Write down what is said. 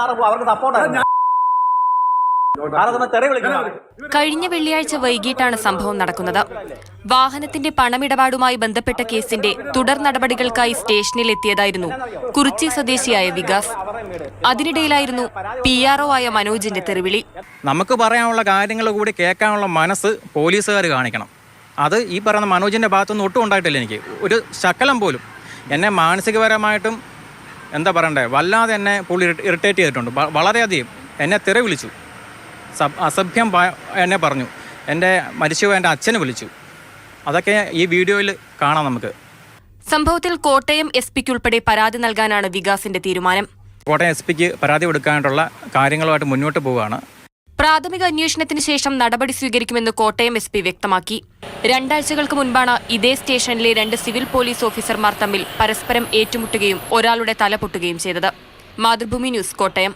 അവർക്ക് സപ്പോർട്ടാണ്. കഴിഞ്ഞ വെള്ളിയാഴ്ച വൈകിട്ടാണ് സംഭവം നടക്കുന്നത്. വാഹനത്തിന്റെ പണമിടപാടുമായി ബന്ധപ്പെട്ട കേസിന്റെ തുടർ നടപടികൾക്കായി സ്റ്റേഷനിലെത്തിയതായിരുന്നു കുറിച്ചി സ്വദേശിയായ വികാസ്. അതിനിടയിലായിരുന്നു PRO ആയ മനോജിന്റെ തെറിവിളി. നമുക്ക് പറയാനുള്ള കാര്യങ്ങൾ കൂടി കേൾക്കാനുള്ള മനസ്സ് പോലീസുകാർ കാണിക്കണം. അത് ഈ പറയുന്ന മനോജിന്റെ ഭാഗത്തുനിന്ന് ഒട്ടും ഉണ്ടായിട്ടില്ല. എനിക്ക് ഒരു ശകലം പോലും എന്നെ മാനസികപരമായിട്ടും എന്താ പറയണ്ടേ വല്ലാതെ എന്നെ പുള്ളി ഇറിറ്റേറ്റ് ചെയ്തിട്ടുണ്ട്. വളരെയധികം എന്നെ തെറി വിളിച്ചു, അസഭ്യം എന്നെ പറഞ്ഞു, എൻ്റെ മരിച്ചുപോയ എൻ്റെ അച്ഛനെ വിളിച്ചു. അതൊക്കെ ഈ വീഡിയോയിൽ കാണാം നമുക്ക്. സംഭവത്തിൽ കോട്ടയം SP ഉൾപ്പെടെ പരാതി നൽകാനാണ് വികാസിന്റെ തീരുമാനം. കോട്ടയം SP പരാതി കൊടുക്കാനായിട്ടുള്ള കാര്യങ്ങളുമായിട്ട് മുന്നോട്ട് പോവുകയാണ്. പ്രാഥമിക അന്വേഷണത്തിന് ശേഷം നടപടി സ്വീകരിക്കുമെന്ന് കോട്ടയം SP വ്യക്തമാക്കി. 2 ആഴ്ചകൾക്ക് മുൻപാണ് ഇതേ സ്റ്റേഷനിലെ 2 സിവിൽ പോലീസ് ഓഫീസർമാർ തമ്മിൽ പരസ്പരം ഏറ്റുമുട്ടുകയും ഒരാളുടെ തല പൊട്ടുകയും ചെയ്തത്. മാതൃഭൂമി ന്യൂസ്, കോട്ടയം.